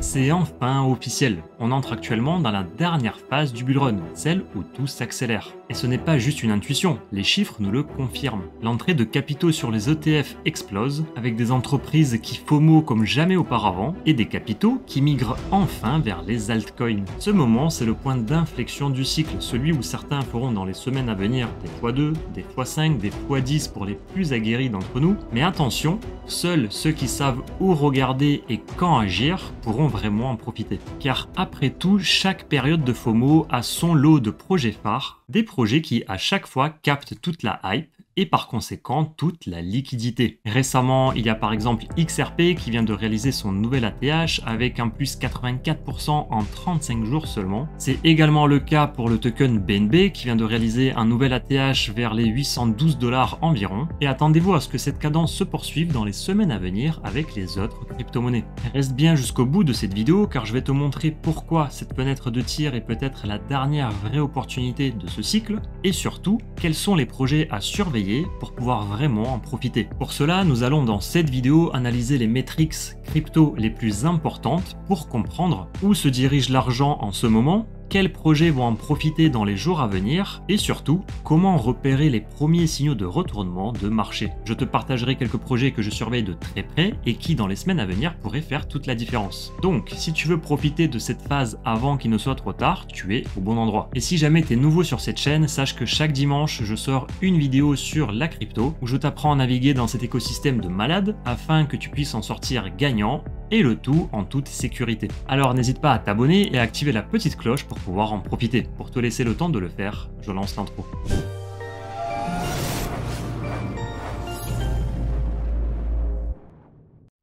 C'est enfin officiel, on entre actuellement dans la dernière phase du bull run, celle où tout s'accélère. Et ce n'est pas juste une intuition, les chiffres nous le confirment. L'entrée de capitaux sur les ETF explose, avec des entreprises qui FOMO comme jamais auparavant, et des capitaux qui migrent enfin vers les altcoins. Ce moment, c'est le point d'inflexion du cycle, celui où certains feront dans les semaines à venir des x2, des x5, des x10 pour les plus aguerris d'entre nous. Mais attention, seuls ceux qui savent où regarder et quand agir pourront vraiment en profiter. Car après tout, chaque période de FOMO a son lot de projets phares, des projets qui à chaque fois captent toute la hype et par conséquent toute la liquidité. Récemment, il y a par exemple XRP qui vient de réaliser son nouvel ATH avec un plus 84% en 35 jours seulement. C'est également le cas pour le token BNB qui vient de réaliser un nouvel ATH vers les 812 $ environ. Et attendez-vous à ce que cette cadence se poursuive dans les semaines à venir avec les autres crypto-monnaies. Reste bien jusqu'au bout de cette vidéo car je vais te montrer pourquoi cette fenêtre de tir est peut-être la dernière vraie opportunité de ce cycle et surtout quels sont les projets à surveiller pour pouvoir vraiment en profiter. Pour cela, nous allons dans cette vidéo analyser les métriques crypto les plus importantes pour comprendre où se dirige l'argent en ce moment, quels projets vont en profiter dans les jours à venir et surtout, comment repérer les premiers signaux de retournement de marché. Je te partagerai quelques projets que je surveille de très près et qui dans les semaines à venir pourraient faire toute la différence. Donc, si tu veux profiter de cette phase avant qu'il ne soit trop tard, tu es au bon endroit. Et si jamais tu es nouveau sur cette chaîne, sache que chaque dimanche, je sors une vidéo sur la crypto où je t'apprends à naviguer dans cet écosystème de malade afin que tu puisses en sortir gagnant et le tout en toute sécurité. Alors n'hésite pas à t'abonner et à activer la petite cloche pour pouvoir en profiter. Pour te laisser le temps de le faire, je lance l'intro.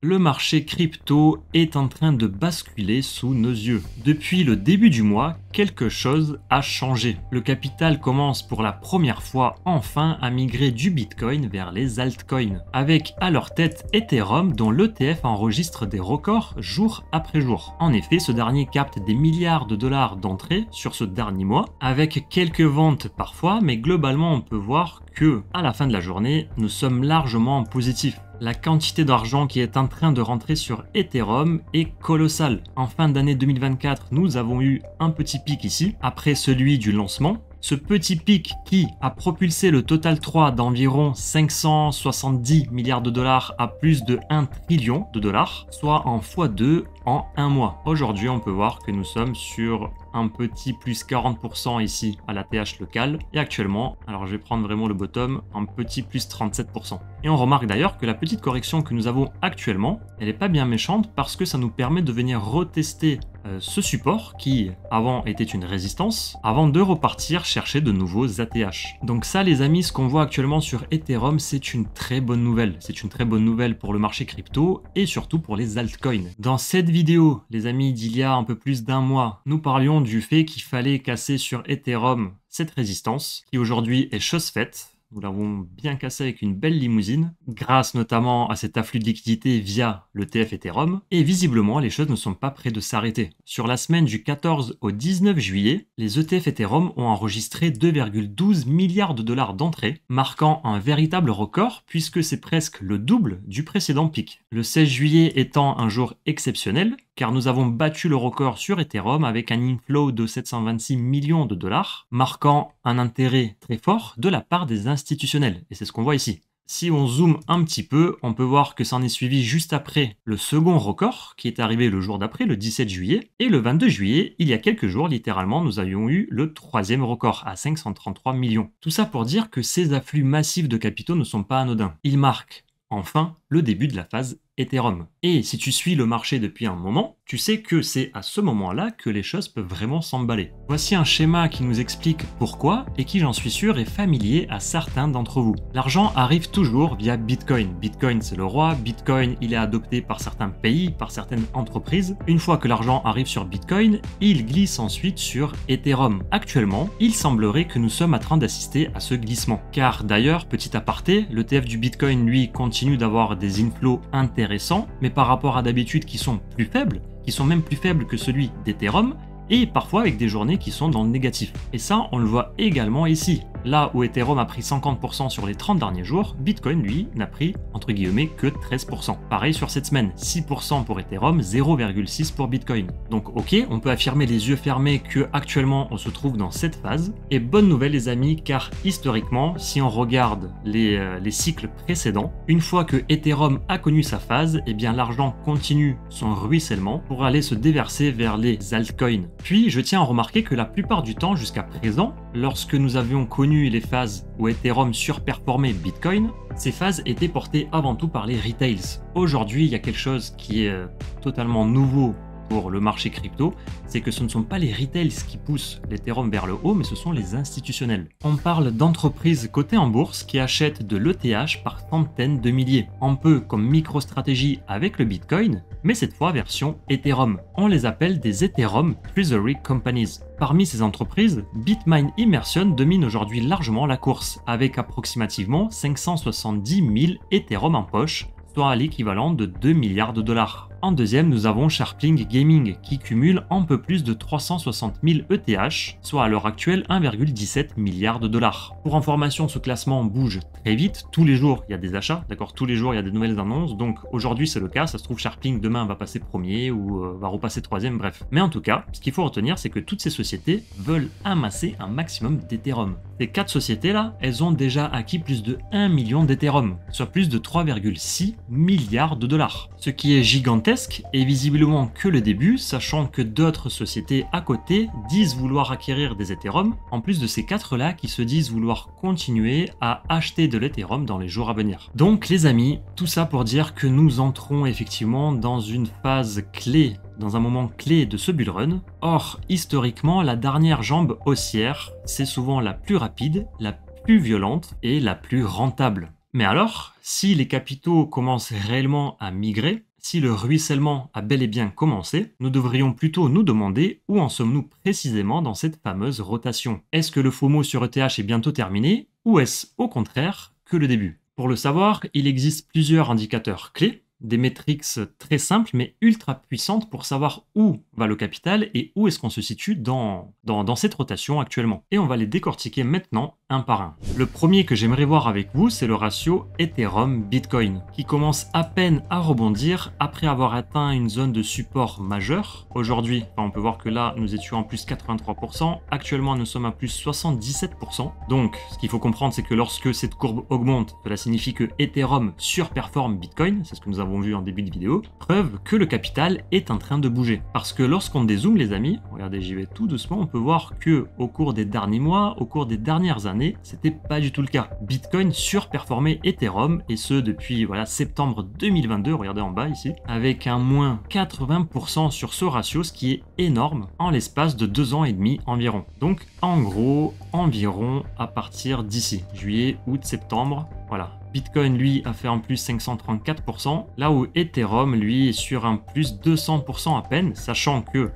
Le marché crypto est en train de basculer sous nos yeux. Depuis le début du mois, quelque chose a changé. Le capital commence pour la première fois enfin à migrer du Bitcoin vers les altcoins, avec à leur tête Ethereum dont l'ETF enregistre des records jour après jour. En effet, ce dernier capte des milliards de dollars d'entrée sur ce dernier mois, avec quelques ventes parfois, mais globalement on peut voir que à la fin de la journée, nous sommes largement en positif. La quantité d'argent qui est en train de rentrer sur Ethereum est colossale. En fin d'année 2024, nous avons eu un petit pic ici, après celui du lancement. Ce petit pic qui a propulsé le Total 3 d'environ 570 milliards de dollars à plus de 1 trillion de dollars, soit en x2 en un mois. Aujourd'hui, on peut voir que nous sommes sur un petit plus 40% ici à l'ATH local et actuellement, alors je vais prendre vraiment le bottom, un petit plus 37%. Et on remarque d'ailleurs que la petite correction que nous avons actuellement, elle n'est pas bien méchante parce que ça nous permet de venir retester ce support qui avant était une résistance avant de repartir chercher de nouveaux ATH. Donc ça les amis, ce qu'on voit actuellement sur Ethereum, c'est une très bonne nouvelle. C'est une très bonne nouvelle pour le marché crypto et surtout pour les altcoins. Dans cette vidéo, les amis, d'il y a un peu plus d'un mois, nous parlions du fait qu'il fallait casser sur Ethereum cette résistance qui aujourd'hui est chose faite. Nous l'avons bien cassé avec une belle limousine, grâce notamment à cet afflux de liquidité via l'ETF Ethereum, et visiblement les choses ne sont pas près de s'arrêter. Sur la semaine du 14 au 19 juillet, les ETF Ethereum ont enregistré 2,12 milliards de dollars d'entrée, marquant un véritable record puisque c'est presque le double du précédent pic. Le 16 juillet étant un jour exceptionnel, car nous avons battu le record sur Ethereum avec un inflow de 726 millions de dollars, marquant un intérêt très fort de la part des institutionnels. Et c'est ce qu'on voit ici. Si on zoome un petit peu, on peut voir que ça en est suivi juste après le second record, qui est arrivé le jour d'après, le 17 juillet. Et le 22 juillet, il y a quelques jours, littéralement, nous avions eu le troisième record à 533 millions. Tout ça pour dire que ces afflux massifs de capitaux ne sont pas anodins. Ils marquent enfin le début de la phase Ethereum. Et si tu suis le marché depuis un moment, tu sais que c'est à ce moment-là que les choses peuvent vraiment s'emballer. Voici un schéma qui nous explique pourquoi et qui, j'en suis sûr, est familier à certains d'entre vous. L'argent arrive toujours via Bitcoin. Bitcoin, c'est le roi. Bitcoin, il est adopté par certains pays, par certaines entreprises. Une fois que l'argent arrive sur Bitcoin, il glisse ensuite sur Ethereum. Actuellement, il semblerait que nous sommes en train d'assister à ce glissement. Car d'ailleurs, petit aparté, l'ETF du Bitcoin, lui, continue d'avoir des inflows intéressants, mais par rapport à d'habitude qui sont plus faibles, qui sont même plus faibles que celui d'Ethereum, et parfois avec des journées qui sont dans le négatif. Et ça, on le voit également ici. Là où Ethereum a pris 50% sur les 30 derniers jours, Bitcoin, lui, n'a pris, entre guillemets, que 13%. Pareil sur cette semaine, 6% pour Ethereum, 0,6% pour Bitcoin. Donc ok, on peut affirmer les yeux fermés que actuellement on se trouve dans cette phase. Et bonne nouvelle les amis, car historiquement, si on regarde les cycles précédents, une fois que Ethereum a connu sa phase, eh bien l'argent continue son ruissellement pour aller se déverser vers les altcoins. Puis je tiens à remarquer que la plupart du temps jusqu'à présent, lorsque nous avions connu les phases où Ethereum surperformait Bitcoin, ces phases étaient portées avant tout par les retails. Aujourd'hui, il y a quelque chose qui est totalement nouveau pour le marché crypto, c'est que ce ne sont pas les retails qui poussent l'Ethereum vers le haut, mais ce sont les institutionnels. On parle d'entreprises cotées en bourse qui achètent de l'ETH par centaines de milliers, un peu comme MicroStrategy avec le Bitcoin, mais cette fois version Ethereum. On les appelle des Ethereum Treasury Companies. Parmi ces entreprises, Bitmain Immersion domine aujourd'hui largement la course, avec approximativement 570 000 Ethereum en poche, soit à l'équivalent de 2 milliards de dollars. En deuxième, nous avons Sharpling Gaming qui cumule un peu plus de 360 000 ETH, soit à l'heure actuelle 1,17 milliard de dollars. Pour information, ce classement bouge très vite. Tous les jours, il y a des achats, d'accord? Tous les jours, il y a des nouvelles annonces. Donc aujourd'hui, c'est le cas. Ça se trouve, Sharpling demain va passer premier ou va repasser troisième, bref. Mais en tout cas, ce qu'il faut retenir, c'est que toutes ces sociétés veulent amasser un maximum d'Ethereum. Ces 4 sociétés-là, elles ont déjà acquis plus de 1 million d'Ethereum, soit plus de 3,6 milliards de dollars. Ce qui est gigantesque et visiblement que le début, sachant que d'autres sociétés à côté disent vouloir acquérir des Ethereum, en plus de ces 4-là qui se disent vouloir continuer à acheter de l'Ethereum dans les jours à venir. Donc les amis, tout ça pour dire que nous entrons effectivement dans une phase clé, dans un moment clé de ce bull run. Or, historiquement, la dernière jambe haussière, c'est souvent la plus rapide, la plus violente et la plus rentable. Mais alors, si les capitaux commencent réellement à migrer, si le ruissellement a bel et bien commencé, nous devrions plutôt nous demander où en sommes-nous précisément dans cette fameuse rotation. Est-ce que le FOMO sur ETH est bientôt terminé ou est-ce au contraire que le début? Pour le savoir, il existe plusieurs indicateurs clés, des métriques très simples mais ultra puissantes pour savoir où va le capital et où est-ce qu'on se situe dans cette rotation actuellement. Et on va les décortiquer maintenant un par un. Le premier que j'aimerais voir avec vous, c'est le ratio Ethereum-Bitcoin, qui commence à peine à rebondir après avoir atteint une zone de support majeure. Aujourd'hui, on peut voir que là, nous étions en plus 83%, actuellement nous sommes à plus 77%. Donc, ce qu'il faut comprendre, c'est que lorsque cette courbe augmente, cela signifie que Ethereum surperforme Bitcoin, c'est ce que nous avons vu en début de vidéo, preuve que le capital est en train de bouger. Parce que lorsqu'on dézoome les amis, regardez, j'y vais tout doucement, on peut voir que au cours des derniers mois, au cours des dernières années, c'était pas du tout le cas. Bitcoin surperformait Ethereum et ce depuis septembre 2022, regardez en bas ici, avec un moins 80% sur ce ratio, ce qui est énorme en l'espace de 2 ans et demi environ. Donc en gros, environ à partir d'ici, juillet, août, septembre, voilà. Bitcoin, lui, a fait un plus 534%, là où Ethereum, lui, est sur un plus 200% à peine, sachant que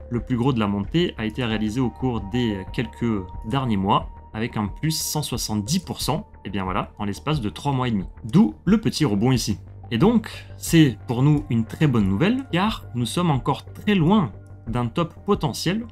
le plus gros de la montée a été réalisé au cours des quelques derniers mois, avec un plus 170%, et bien voilà, en l'espace de 3 mois et demi. D'où le petit rebond ici. Et donc, c'est pour nous une très bonne nouvelle, car nous sommes encore très loin d'un top potentiel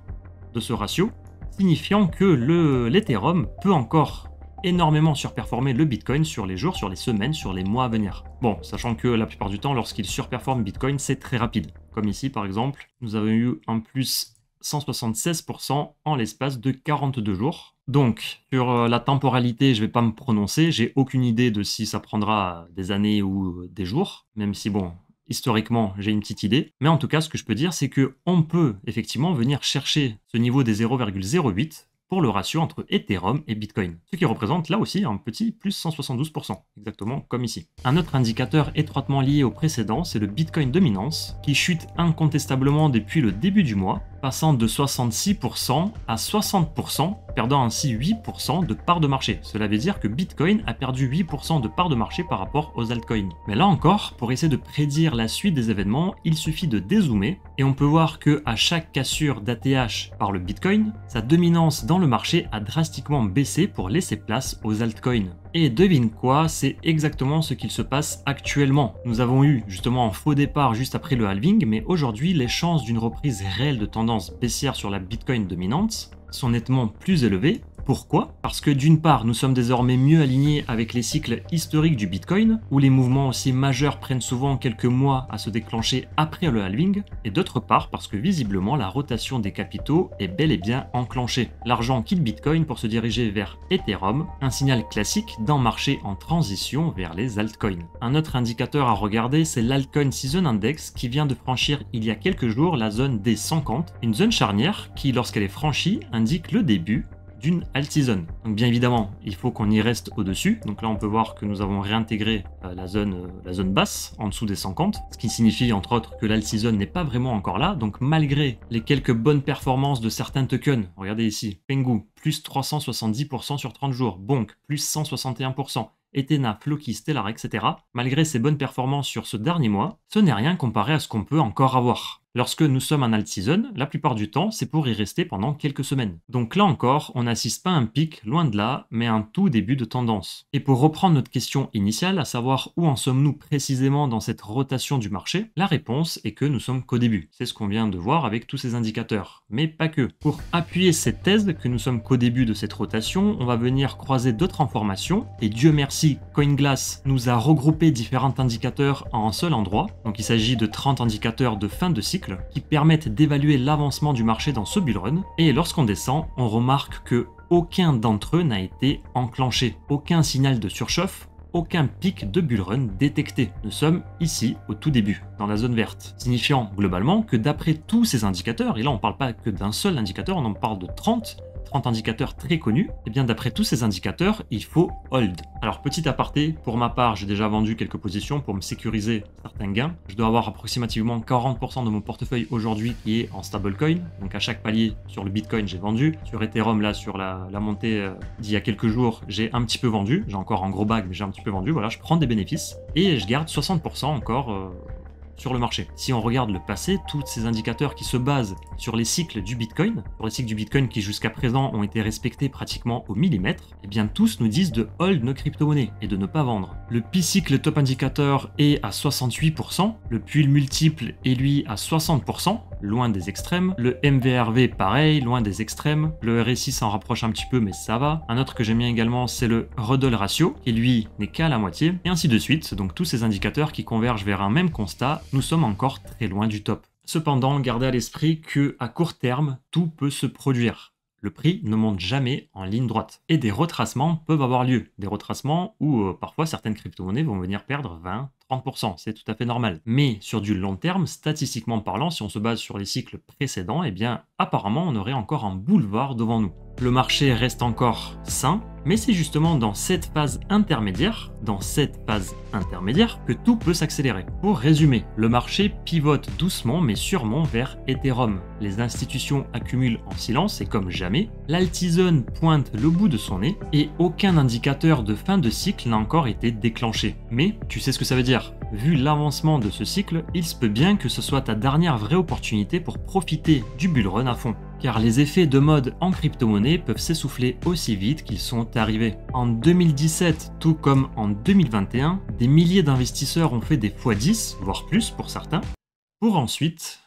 de ce ratio, signifiant que l'Ethereum peut encore énormément surperformer le Bitcoin sur les jours, sur les semaines, sur les mois à venir. Bon, sachant que la plupart du temps, lorsqu'il surperforme Bitcoin, c'est très rapide. Comme ici, par exemple, nous avons eu un plus 176% en l'espace de 42 jours. Donc, sur la temporalité, je ne vais pas me prononcer, j'ai aucune idée de si ça prendra des années ou des jours, même si bon, historiquement, j'ai une petite idée. Mais en tout cas, ce que je peux dire, c'est qu'on peut effectivement venir chercher ce niveau des 0,08 pour le ratio entre Ethereum et Bitcoin, ce qui représente là aussi un petit plus 172%, exactement comme ici. Un autre indicateur étroitement lié au précédent, c'est le Bitcoin Dominance, qui chute incontestablement depuis le début du mois, passant de 66% à 60%, perdant ainsi 8% de part de marché. Cela veut dire que Bitcoin a perdu 8% de part de marché par rapport aux altcoins. Mais là encore, pour essayer de prédire la suite des événements, il suffit de dézoomer, et on peut voir que à chaque cassure d'ATH par le Bitcoin, sa dominance dans le marché a drastiquement baissé pour laisser place aux altcoins. Et devine quoi, c'est exactement ce qu'il se passe actuellement. Nous avons eu justement un faux départ juste après le halving, mais aujourd'hui les chances d'une reprise réelle de tendance baissière sur la Bitcoin dominante sont nettement plus élevées, Pourquoi? Parce que d'une part, nous sommes désormais mieux alignés avec les cycles historiques du Bitcoin, où les mouvements aussi majeurs prennent souvent quelques mois à se déclencher après le halving, et d'autre part parce que visiblement la rotation des capitaux est bel et bien enclenchée. L'argent quitte Bitcoin pour se diriger vers Ethereum, un signal classique d'un marché en transition vers les altcoins. Un autre indicateur à regarder, c'est l'Altcoin Season Index qui vient de franchir il y a quelques jours la zone des 150, une zone charnière qui, lorsqu'elle est franchie, indique le début d'une alt season. Donc bien évidemment, il faut qu'on y reste au-dessus. Donc là, on peut voir que nous avons réintégré la zone basse en dessous des 50, ce qui signifie entre autres que l'alt season n'est pas vraiment encore là. Donc malgré les quelques bonnes performances de certains tokens, regardez ici, Pengu, plus 370% sur 30 jours, Bonk, plus 161%, Ethena, Floki, Stellar, etc. Malgré ces bonnes performances sur ce dernier mois, ce n'est rien comparé à ce qu'on peut encore avoir. Lorsque nous sommes en alt season, la plupart du temps, c'est pour y rester pendant quelques semaines. Donc là encore, on n'assiste pas à un pic, loin de là, mais à un tout début de tendance. Et pour reprendre notre question initiale, à savoir où en sommes-nous précisément dans cette rotation du marché, la réponse est que nous sommes qu'au début. C'est ce qu'on vient de voir avec tous ces indicateurs. Mais pas que. Pour appuyer cette thèse que nous sommes qu'au début de cette rotation, on va venir croiser d'autres informations, et Dieu merci, CoinGlass nous a regroupé différents indicateurs en un seul endroit. Donc il s'agit de 30 indicateurs de fin de cycle qui permettent d'évaluer l'avancement du marché dans ce bull run. Et lorsqu'on descend, on remarque que aucun d'entre eux n'a été enclenché. Aucun signal de surchauffe, aucun pic de bull run détecté. Nous sommes ici au tout début, dans la zone verte, signifiant globalement que d'après tous ces indicateurs, et là on ne parle pas que d'un seul indicateur, on en parle de 30 indicateurs très connus, et bien d'après tous ces indicateurs, il faut hold. Alors petit aparté, pour ma part, j'ai déjà vendu quelques positions pour me sécuriser certains gains. Je dois avoir approximativement 40% de mon portefeuille aujourd'hui qui est en stablecoin, donc à chaque palier sur le Bitcoin j'ai vendu, sur Ethereum là sur la montée d'il y a quelques jours j'ai un petit peu vendu, j'ai encore un gros bag mais j'ai un petit peu vendu, voilà, je prends des bénéfices et je garde 60% encore sur le marché. Si on regarde le passé, tous ces indicateurs qui se basent sur les cycles du Bitcoin, qui jusqu'à présent ont été respectés pratiquement au millimètre, eh bien tous nous disent de hold nos crypto-monnaies et de ne pas vendre. Le P-cycle top indicator est à 68%, le pull multiple est lui à 60%, loin des extrêmes, le MVRV pareil, loin des extrêmes, le RSI s'en rapproche un petit peu mais ça va. Un autre que j'aime bien également c'est le Hodl ratio, qui lui n'est qu'à la moitié, et ainsi de suite. Donc tous ces indicateurs qui convergent vers un même constat, nous sommes encore très loin du top. Cependant, gardez à l'esprit que à court terme, tout peut se produire. Le prix ne monte jamais en ligne droite. Et des retracements peuvent avoir lieu. Des retracements où parfois certaines crypto-monnaies vont venir perdre 20, 30%, c'est tout à fait normal. Mais sur du long terme, statistiquement parlant, si on se base sur les cycles précédents, eh bien apparemment on aurait encore un boulevard devant nous. Le marché reste encore sain, mais c'est justement dans cette phase intermédiaire, que tout peut s'accélérer. Pour résumer, le marché pivote doucement mais sûrement vers Ethereum. Les institutions accumulent en silence et comme jamais, l'altizone pointe le bout de son nez et aucun indicateur de fin de cycle n'a encore été déclenché. Mais tu sais ce que ça veut dire. Vu l'avancement de ce cycle, il se peut bien que ce soit ta dernière vraie opportunité pour profiter du bull run à fond. Car les effets de mode en crypto-monnaie peuvent s'essouffler aussi vite qu'ils sont arrivés. En 2017, tout comme en 2021, des milliers d'investisseurs ont fait des x10, voire plus pour certains, pour ensuite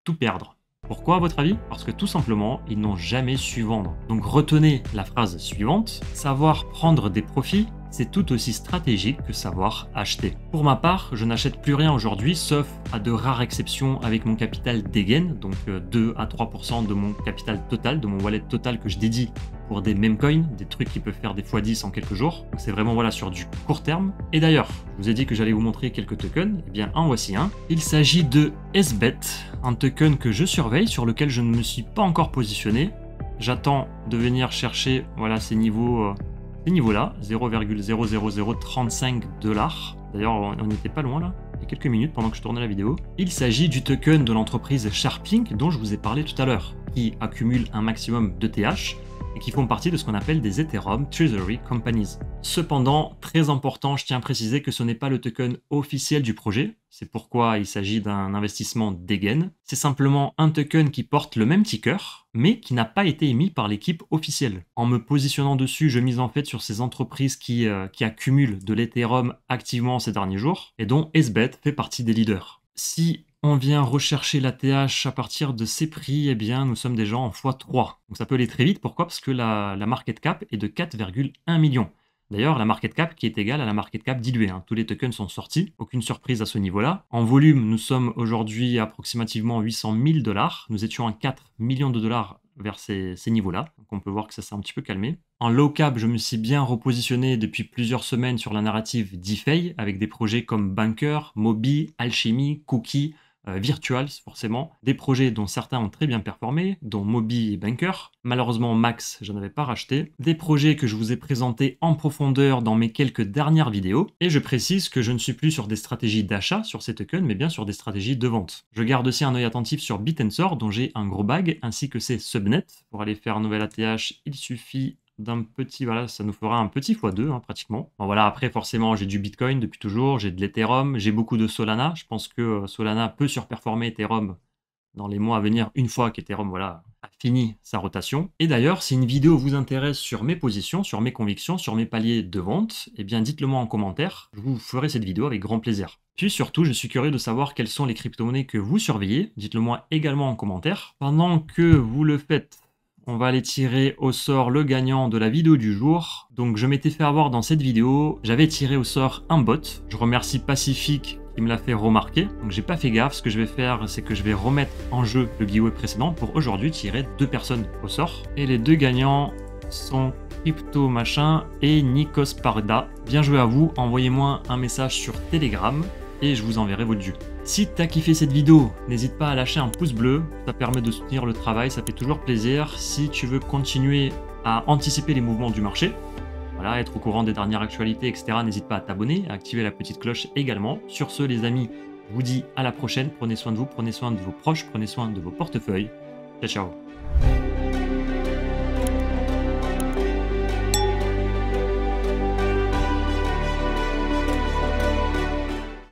tout perdre. Pourquoi à votre avis? Parce que tout simplement, ils n'ont jamais su vendre. Donc retenez la phrase suivante, savoir prendre des profits, c'est tout aussi stratégique que savoir acheter. Pour ma part, je n'achète plus rien aujourd'hui, sauf à de rares exceptions avec mon capital dégaine, donc 2 à 3% de mon capital total, de mon wallet total que je dédie pour des meme coins, des trucs qui peuvent faire des x10 en quelques jours. Donc c'est vraiment voilà sur du court terme. Et d'ailleurs, je vous ai dit que j'allais vous montrer quelques tokens, et bien en voici un. Il s'agit de SBET, un token que je surveille, sur lequel je ne me suis pas encore positionné. J'attends de venir chercher voilà ces niveaux. Ces niveaux-là, 0,00035 $. D'ailleurs, on n'était pas loin là, il y a quelques minutes pendant que je tournais la vidéo. Il s'agit du token de l'entreprise Sharpink dont je vous ai parlé tout à l'heure, qui accumule un maximum de TH et qui font partie de ce qu'on appelle des Ethereum Treasury Companies. Cependant, très important, je tiens à préciser que ce n'est pas le token officiel du projet, c'est pourquoi il s'agit d'un investissement dégaine. C'est simplement un token qui porte le même ticker, mais qui n'a pas été émis par l'équipe officielle. En me positionnant dessus, je mise en fait sur ces entreprises qui accumulent de l'Ethereum activement ces derniers jours, et dont SBET fait partie des leaders. Si on vient rechercher la TH à partir de ces prix, eh bien, nous sommes déjà en x3. Donc ça peut aller très vite. Pourquoi? Parce que la market cap est de 4,1 millions. D'ailleurs, la market cap qui est égale à la market cap diluée. Hein. Tous les tokens sont sortis. Aucune surprise à ce niveau-là. En volume, nous sommes aujourd'hui à approximativement 800 000 $. Nous étions à 4 millions de dollars vers ces niveaux-là. Donc on peut voir que ça s'est un petit peu calmé. En low cap, je me suis bien repositionné depuis plusieurs semaines sur la narrative DeFi avec des projets comme Banker, Mobi, Alchemy, Cookie, Virtuals forcément, des projets dont certains ont très bien performé, dont Mobi et Banker. Malheureusement Max, je n'avais pas racheté. Des projets que je vous ai présentés en profondeur dans mes quelques dernières vidéos. Et je précise que je ne suis plus sur des stratégies d'achat sur ces tokens, mais bien sur des stratégies de vente. Je garde aussi un œil attentif sur BitTensor, dont j'ai un gros bag, ainsi que ses subnets. Pour aller faire un nouvel ATH, il suffit d'un petit, voilà, ça nous fera un petit x2 hein, pratiquement. Bon, voilà, après forcément j'ai du Bitcoin depuis toujours, j'ai de l'Ethereum, j'ai beaucoup de Solana. Je pense que Solana peut surperformer Ethereum dans les mois à venir une fois qu'Ethereum voilà, a fini sa rotation. Et d'ailleurs, si une vidéo vous intéresse sur mes positions, sur mes convictions, sur mes paliers de vente, eh bien dites-le moi en commentaire, je vous ferai cette vidéo avec grand plaisir. Puis surtout, je suis curieux de savoir quelles sont les crypto-monnaies que vous surveillez, dites-le moi également en commentaire. Pendant que vous le faites, on va aller tirer au sort le gagnant de la vidéo du jour. Donc je m'étais fait avoir dans cette vidéo, j'avais tiré au sort un bot. Je remercie Pacifique qui me l'a fait remarquer. Donc j'ai pas fait gaffe, ce que je vais faire c'est que je vais remettre en jeu le giveaway précédent pour aujourd'hui tirer 2 personnes au sort. Et les 2 gagnants sont Crypto Machin et Nikos Parda. Bien joué à vous, envoyez-moi un message sur Telegram et je vous enverrai votre dû. Si tu as kiffé cette vidéo, n'hésite pas à lâcher un pouce bleu, ça permet de soutenir le travail, ça fait toujours plaisir. Si tu veux continuer à anticiper les mouvements du marché, voilà, être au courant des dernières actualités, etc., n'hésite pas à t'abonner, à activer la petite cloche également. Sur ce, les amis, je vous dis à la prochaine, prenez soin de vous, prenez soin de vos proches, prenez soin de vos portefeuilles. Ciao, ciao.